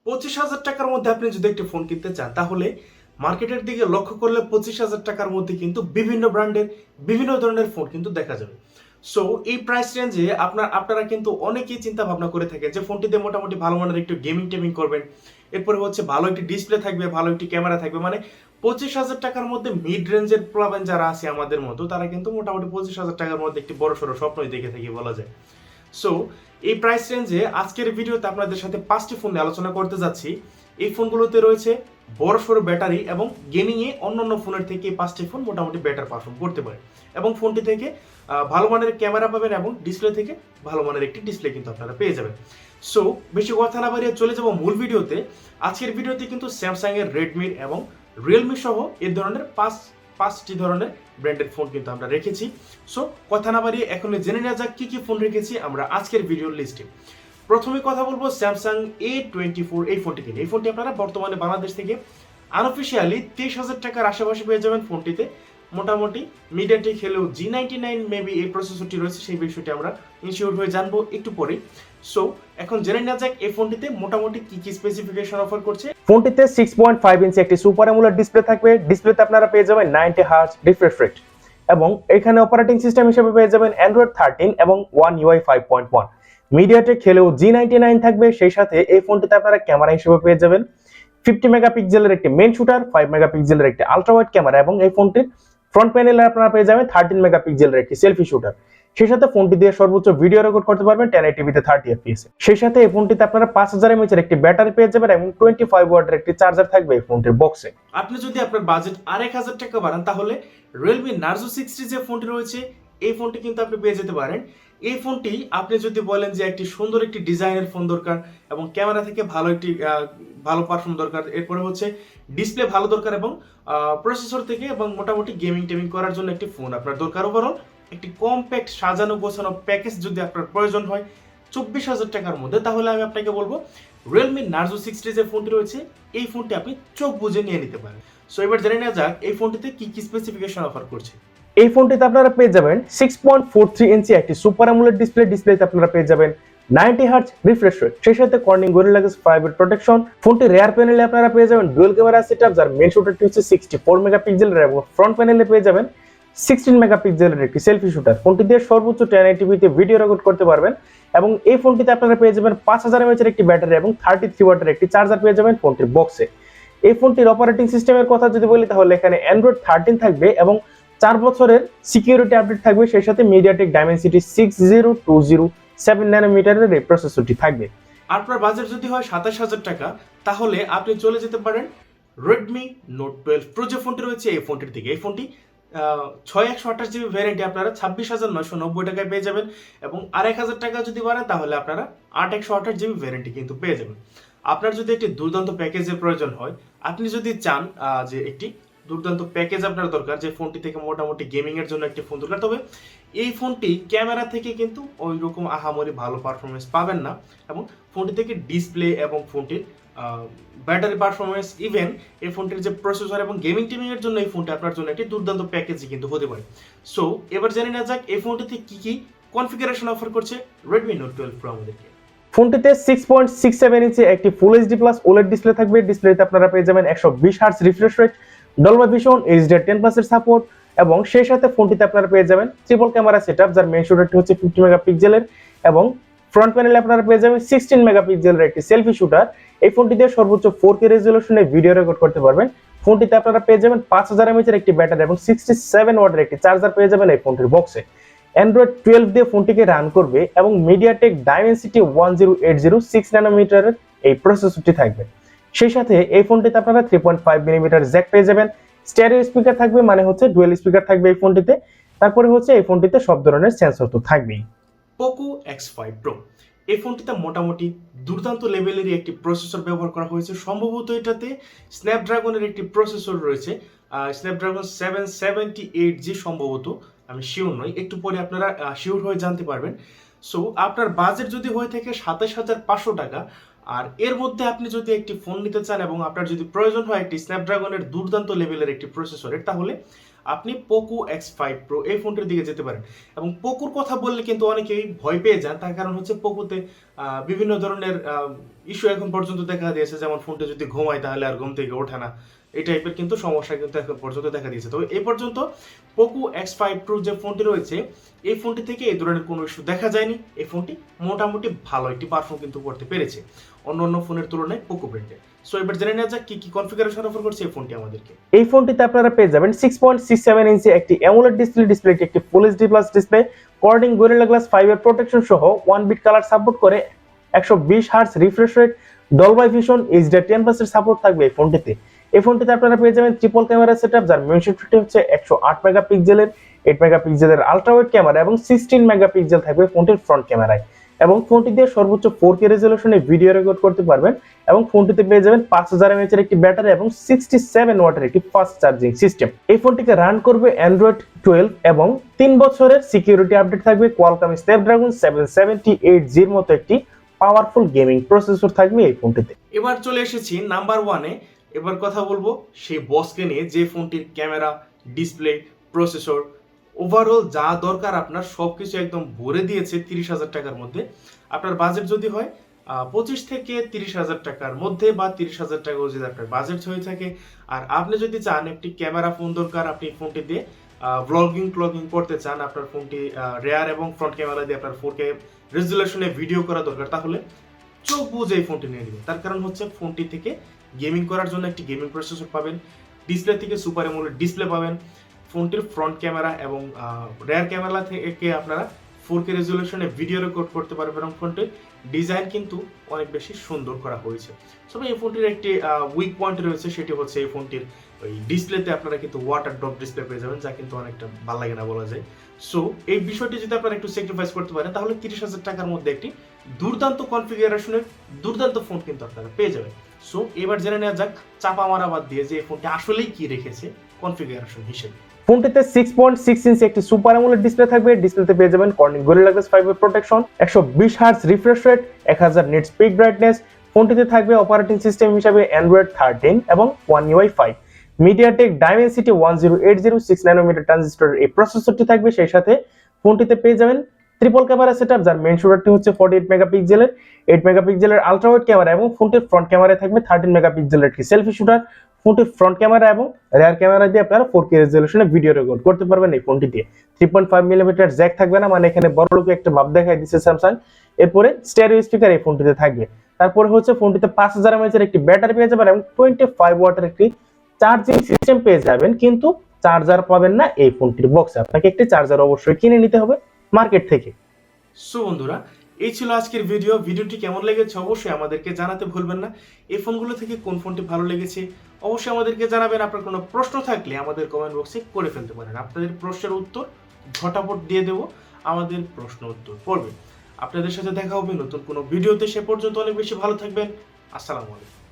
25,000 টাকার মধ্যে আপনি যদি একটি ফোন কিনতে চান তাহলে মার্কেটের দিকে লক্ষ্য করলে 25,000 টাকার মধ্যে কিন্তু বিভিন্ন ব্র্যান্ডের বিভিন্ন ধরনের ফোন কিন্তু দেখা যাবে। সো এই প্রাইস রেঞ্জে আপনারা কিন্তু অনেকেই চিন্তা ভাবনা করে থাকেন যে ফোনটিতে মোটামুটি ভালো মানের একটু গেমিং টেমিং করবেন, এরপরে হচ্ছে ভালো একটি ডিসপ্লে থাকবে, ভালো একটি ক্যামেরা থাকবে, মানে 25,000 টাকার মধ্যে মিড রেঞ্জের প্লাবেন যারা আছে আমাদের মতো তারা কিন্তু মোটামুটি 25,000 টাকার মধ্যে একটি বড় সড়ো স্বপ্নই দেখে থাকি বলা যায়। সো এই প্রাইস রেঞ্জে আজকের ভিডিওতে আপনাদের সাথে 5টি ফোন নিয়ে আলোচনা করতে যাচ্ছি। এই ফোনগুলোতে রয়েছে বড়সড় ব্যাটারি এবং গেমিংয়ে অন্যান্য ফোনের থেকে এই 5টি ফোন মোটামুটি বেটার পারফর্ম করতে পারে এবং ফোনটি থেকে ভালো মানের ক্যামেরা পাবেন এবং ডিসপ্লে থেকে ভালো মানের একটি ডিসপ্লে কিন্তু আপনারা পেয়ে যাবেন। সো বেশি কথা না বাড়িয়ে চলে যাব মূল ভিডিওতে। আজকের ভিডিওতে কিন্তু স্যামসাং এর, রেডমির এবং রিয়েলমি সহ এই ধরনের পাঁচটি ধরনের ব্র্যান্ডের ফোন কিন্তু আমরা রেখেছি। সো কথা না বাড়িয়ে এখন জেনে নেওয়া যাক কি কি ফোন রেখেছি আমরা আজকের ভিডিওর লিস্টে। প্রথমে কথা বলবো স্যামসাং A24 এই ফোনটি নিয়ে। এই ফোনটি আপনারা বর্তমানে বাংলাদেশ থেকে আনঅফিসিয়ালি 23,000 টাকার আশেপাশে পেয়ে যাবেন। ফোনটিতে মোটামুটি মিডিয়াটেক হলেও G99 মেবি এই প্রসেসরটি রয়েছে, সেই বিষয়টি আমরা ইনশিওর হয়ে জানবো একটু পরেই। সো এখন জেনে নেওয়া যাক এই ফোনটিতে মোটামুটি কি কি স্পেসিফিকেশন অফার করছে। ফোনটিতে 6.5 ইঞ্চি একটি সুপার অ্যামোলেড ডিসপ্লে থাকবে। ডিসপ্লেতে আপনারা পেয়ে যাবেন 90 হার্জ রিফ্রেশ রেট এবং এখানে অপারেটিং সিস্টেম হিসেবে পেয়ে যাবেন অ্যান্ড্রয়েড 13 এবং One UI 5.1। মিডিয়াটেক হলেও G99 থাকবে। সেই সাথে এই ফোনটিতে আপনারা ক্যামেরা হিসেবে পেয়ে যাবেন 50 মেগাপিক্সেলের একটি মেইন শুটার, 5 মেগাপিক্সেলের একটি আলট্রা ওয়াইড ক্যামেরা এবং এই ফোনটির ফ্রন্ট প্যানেলে আপনারা পেয়ে যাবেন 13 মেগাপিক্সেলের একটি সেলফি শুটার। সেই সাথে ফোনটি দিয়ে সর্বোচ্চ ভিডিও রেকর্ড করতে পারবেন 1080p তে 30 fps। সেই সাথে এই ফোনটিতে আপনারা 5000 mAh এর একটি ব্যাটারি পেয়ে যাবেন এবং 25 ওয়াটের একটি চার্জার থাকবে এই ফোনটির বক্সে। আপনি যদি আপনার বাজেট আর 1000 টাকা বাড়ান তাহলে Realme Narzo 60 যে ফোনটি রয়েছে এই ফোনটি কিন্তু আপনি পেয়ে যেতে পারেন। এই ফোনটি আপনি যদি বলেন যে একটি সুন্দর একটি ডিজাইনের ফোন দরকার এবং ক্যামেরা থেকে ভালো একটি ভালো পারফর্ম দরকার, এরপরে হচ্ছে ডিসপ্লে ভালো দরকার এবং প্রসেসর থেকে এবং মোটামুটি গেমিং টেমিং করার জন্য একটি ফোন আপনার দরকার, ওভারঅল একটি কম্প্যাক্ট সাজানো গোছানো প্যাকেজ যদি আপনার প্রয়োজন হয় 24,000 টাকার মধ্যে, তাহলে আমি আপনাকে বলবো Realme Narzo 60 যে ফোনটি রয়েছে এই ফোনটি আপনি চোখ বুজে নিয়ে নিতে পারেন। সো এবার জেনে নেওয়া যাক এই ফোনটিতে কি কি স্পেসিফিকেশন অফার করছে। এই ফোনটিতে আপনারা পেয়ে যাবেন 6.43 ইঞ্চি একটি সুপার অ্যামোলেড ডিসপ্লেতে আপনারা পেয়ে যাবেন 90 হার্জ রিফ্রেশ রেট, সেই সাথে কর্নিং গরিলা গ্লাস 5 এর প্রোটেকশন। ফোনটি রিয়ার প্যানেলে আপনারা পেয়ে যাবেন ডুয়াল ক্যামেরা সেটআপ, যার মেইন শুটারটি হচ্ছে 64 মেগাপিক্সেলের এবং ফ্রন্ট প্যানেলে পেয়ে যাবেন 16 মেগাপিক্সেলের একটি সেলফি শুটার। ফোনটি দিয়ে সর্বোচ্চ 1080p তে ভিডিও রেকর্ড করতে পারবেন এবং এই ফোনটিতে আপনারা পেয়ে যাবেন 5000 mAh এর একটি ব্যাটারি এবং 33 ওয়াটের একটি চার্জার পেয়ে যাবেন ফোনটির বক্সে। এই ফোনটির অপারেটিং সিস্টেমের কথা যদি বলি তাহলে এখানে অ্যান্ড্রয়েড 13 থাকবে এবং 4 বছরের সিকিউরিটি আপডেট থাকবে। সেই সাথে মিডিয়াটেক ডাইমেনসিটি 6020 ন্যানোমিটারের এই প্রসেসরটি থাকবে। আপনার বাজেট যদি হয় 27,000 টাকা তাহলে আপনি চলে যেতে পারেন Redmi Note 12 Pro যে ফোনটি রয়েছে এই ফোনটির দিকে। এই ফোনটি 6128GB ভ্যারিয়েন্টে আপনারা 26,990 টাকায় পেয়ে যাবেন এবং আর 1000 টাকা যদি বাড়ান তাহলে আপনারা 8128GB ভ্যারিয়েন্টে কিন্তু পেয়ে যাবেন। আপনার যদি একটি দুর্দান্ত প্যাকেজের প্রয়োজন হয়, আপনি যদি চান যে একটি দুর্দান্ত প্যাকেজ আপনার দরকার, যে ফোনটি থেকে মোটামুটি গেমিং এর জন্য একটি ফোন দরকার, তবে এই ফোনটি ক্যামেরা থেকে কিন্তু ওই রকম আহামরি ভালো পারফরমেন্স পাবেন না এবং ফোনটি থেকে ডিসপ্লে এবং ফোনটির ব্যাটারি পারফরমেন্স, ইভেন এই ফোনটির যে প্রসেসর এবং গেমিং টিমিং এর জন্য এই ফোনটি আপনার জন্য একটি দুর্দান্ত প্যাকেজই কিন্তু হতে পারে। সো এবার জেনে নেওয়া যাক এই ফোনটিতে কি কি কনফিগারেশন অফার করছে Redmi Note 12 Pro আমাদেরকে। ফোনটিতে 6.67 ইঞ্চি একটি full HD plus OLED display থাকবে। ডিসপ্লেতে আপনারা পেয়ে যাবেন 120 hertz refresh rate, Dolby vision, HDR10+ এর সাপোর্ট এবং সেই সাথে ফোনটিতে আপনারা পেয়ে যাবেন ট্রিপল ক্যামেরা সেটআপ, যার মেইন শুটারটি হচ্ছে 50 মেগাপিক্সেলের এবং ফ্রন্ট প্যানেলে আপনারা পেয়ে যাবেন 16 মেগাপিক্সেলের একটি সেলফি শুটার। এই ফোনটি দিয়ে সর্বোচ্চ 4K রেজোলিউশনে ভিডিও রেকর্ড করতে পারবেন। ফোনটিতে আপনারা পেয়ে যাবেন 5000 mAh এর একটি ব্যাটারি এবং 67 ওয়াটের একটি চার্জার পেয়ে যাবেন এই ফোনটির বক্সে। অ্যান্ড্রয়েড 12 দিয়ে ফোনটিকে রান করবে এবং মিডিয়াটেক ডাইমেনসিটি 1080 6 ন্যানোমিটারের এই প্রসেসরটি থাকবে। সেই সাথে এই ফোনটিতে আপনারা 3.5 মিলিমিটার জ্যাক পেয়ে যাবেন। স্টেরিও স্পিকার থাকবে, মানে হচ্ছে ডুয়াল স্পিকার থাকবে এই ফোনটিতে। তারপরে হচ্ছে এই ফোনটিতে সব ধরনের সেন্সর তো থাকবেই। Poco X5 Pro এই ফোনটিতে মোটামুটি দুর্দান্ত লেভেলেরই একটি প্রসেসর ব্যবহার করা হয়েছে। সম্ভবত এটাতে স্ন্যাপড্রাগনের একটি প্রসেসর রয়েছে, স্ন্যাপড্রাগন 778G সম্ভবত, আমি শিওর নই, একটু পরে আপনারা শিওর হয়ে জানতে পারবেন। সো আপনার বাজেট যদি হয়ে থাকে 27,500 টাকা আর এর মধ্যে আপনি যদি একটি ফোন নিতে চান এবং আপনার যদি প্রয়োজন হয় একটি স্ন্যাপড্রাগনের দুর্দান্ত লেভেলের একটি প্রসেসরের, তাহলে আপনি Poco X5 Pro এই ফোনটির দিকে যেতে পারেন। এবং পোকোর কথা বললে কিন্তু অনেকেই ভয় পেয়ে যান, তার কারণ হচ্ছে পোকোতে বিভিন্ন ধরনের ইস্যু এখন পর্যন্ত দেখা দিয়েছে, যেমন ফোনটি যদি ঘুমায় তাহলে আর ঘুম থেকে ওঠে না, এই টাইপের কিন্তু সমস্যা কিন্তু এখন পর্যন্ত দেখা দিয়েছে। তবে এই পর্যন্ত পোকো X5 Pro যে ফোনটি রয়েছে এই ফোনটি থেকে এই ধরনের কোনো ইস্যু দেখা যায়নি। এই ফোনটি মোটামুটি ভালো একটি পারফর্ম কিন্তু করতে পেরেছে অন্য ফোনের তুলনায় পোকো ব্র্যান্ডে। সো এবার জেনে নেওয়া যাক কি কনফিগারেশন অফার করছে এই ফোনটি আমাদেরকে। এই ফোনটিতে আপনারা পেয়ে যাবেন 6.67 ইঞ্চি একটি অ্যামোলেড ডিসপ্লেটি একটি full HD plus display, Corning gorilla glass 5 এর প্রোটেকশন সহ 1 বিট কালার সাপোর্ট করে, 120 hertz refresh rate, Dolby vision, HDR 10+ support থাকবে এই ফোনটিতে। এই ফোনটিতে আপনারা পেয়ে যাবেন ট্রিপল ক্যামেরা সেটআপ, যার মেইন সেটআপটি হচ্ছে 108 মেগাপিক্সেলের, 8 মেগাপিক্সেলের আলট্রা ওয়াইড ক্যামেরা এবং 16 মেগাপিক্সেল থাকবে ফোনটির ফ্রন্ট ক্যামেরায়। এবং ফোনটি দিয়ে সর্বোচ্চ 4K রেজোলিউশনে ভিডিও রেকর্ড করতে পারবেন। এবং ফোনটিতে পেয়ে যাবেন 5000 mAh এর একটি ব্যাটারি এবং 67 ওয়াটের একটি ফাস্ট চার্জিং সিস্টেম। এই ফোনটিকে রান করবে অ্যান্ড্রয়েড 12 এবং 3 বছরের সিকিউরিটি আপডেট থাকবে। কোয়ালকম স্ন্যাপড্রাগন 778G এর মতো একটি পাওয়ারফুল গেমিং প্রসেসর থাকবে এই ফোনটিতে। এবার চলে এসেছি নাম্বার 1-এ। এবার কথা বলবো সেই বসকে নিয়ে, যে ফোনটির ক্যামেরা, ডিসপ্লে, প্রসেসর, ওভারঅল যা দরকার আপনার সবকিছু একদম ভরে দিয়েছে 30,000 টাকার মধ্যে। আপনার বাজেট যদি হয় 25 থেকে 30,000 টাকার মধ্যে, বা 30,000 টাকা যদি আপনার বাজেট হয়ে থাকে, আর আপনি যদি চান একটি ক্যামেরা ফোন দরকার, আপনি ফোনটি দিয়ে ব্লগিং করতে চান, আপনার ফোনটি রেয়ার এবং ফ্রন্ট ক্যামেরা দিয়ে আপনার 4K রেজুলেশনে ভিডিও করা দরকার, তাহলে চোখ বুঝে এই ফোনটি নিয়ে নেবেন। তার কারণ হচ্ছে ফোনটি থেকে গেমিং করার জন্য একটি গেমিং প্রসেসর পাবেন, ডিসপ্লে থেকে সুপার অ্যামোলেড ডিসপ্লে পাবেন, ফোনটির ফ্রন্ট ক্যামেরা এবং রেয়ার ক্যামেরা থেকে আপনারা 4K রেজুলেশনে ভিডিও রেকর্ড করতে পারবেন, এবং ফোনটির ডিজাইন কিন্তু অনেক বেশি সুন্দর করা হয়েছে। তবে এই ফোনটির একটি উইক পয়েন্ট রয়েছে, সেটি হচ্ছে এই ফোনটির ওই ডিসপ্লেতে আপনারা কিন্তু ওয়াটার ড্রপ ডিসপ্লে পেয়ে যাবেন, যা কিন্তু অনেকটা ভালো লাগে না বলা যায়। সো এই বিষয়টি যদি আপনারা একটু স্যাক্রিফাইস করতে পারেন, তাহলে 30,000 টাকার মধ্যে একটি দুর্দান্ত কনফিগারেশনের দুর্দান্ত ফোন কিন্তু আপনারা পেয়ে যাবেন। সো এবার জেনে নেওয়া যাক চাপা মারা বাদ দিয়ে যে এই ফোনটি আসলেই কি রেখেছে কনফিগারেশন হিসেবে। ফোনটিতে 6.6 ইঞ্চি একটি সুপার অ্যামোলেড ডিসপ্লে থাকবে। ডিসপ্লেতে পেয়ে যাবেন কর্নিং গরিলা গ্লাস 5 এর protection, 120 hertz refresh rate, 1000 nits peak brightness. ফোনটিতে থাকবে অপারেটিং সিস্টেম হিসেবে অ্যান্ড্রয়েড 13 এবং One UI 5। MediaTek Dimensity 10806 nanometre ট্রানজিস্টরের এই প্রসেসরটি থাকবে। সেই সাথে ফোনটিতে পেয়ে যাবেন ট্রিপল ক্যামেরা সেটআপ, যার মেইন শুটারটি হচ্ছে 48 মেগাপিক্সেলের, 8 মেগাপিক্সেলের আলট্রা ওয়াইড ক্যামেরা এবং ফোনটির ফ্রন্ট ক্যামেরায় থাকবে 13 মেগাপিক্সেলের একটি সেলফি শুটার। ফোনটির ফ্রন্ট ক্যামেরা এবং রিয়ার ক্যামেরা দিয়ে আপনারা 4K রেজোলিউশনে ভিডিও রেকর্ড করতে পারবেন এই ফোনটি দিয়ে। 3.5 মিলিমিটার জ্যাক থাকবে না, মানে এখানে বড় লোকে একটা ভাব দেখাই দিচ্ছে স্যামসাং। এরপরে স্টেরিও স্পিকার এই ফোনটিতে থাকবে। তারপরে হচ্ছে ফোনটিতে 5000 mAh এর একটি ব্যাটারি পেয়ে যাবেন এবং 25 ওয়াটের একটি চার্জিং সিস্টেম পেয়ে যাবেন, কিন্তু চার্জার পাবেন না এই ফোনটির বক্সে। আপনাকে একটি চার্জার অবশ্যই কিনে নিতে হবে মার্কেট থেকে। সো বন্ধুরা, এই ছিল আজকের ভিডিওটি কেমন লেগেছে অবশ্যই আমাদেরকে জানাতে ভুলবেন না। এই ফোনগুলো থেকে কোন ফোনটি ভালো লেগেছে অবশ্যই আমাদেরকে জানাবেন। আপনার কোনো প্রশ্ন থাকলে আমাদের কমেন্ট বক্সে করে ফেলতে পারেন, আপনাদের প্রশ্নের উত্তর ঝটাপট দিয়ে দেব। আমাদের প্রশ্ন উত্তর পড়বে। আপনাদের সাথে দেখা হবে নতুন কোনো ভিডিওতে। সে পর্যন্ত অনেক বেশি ভালো থাকবেন। আসসালামু আলাইকুম।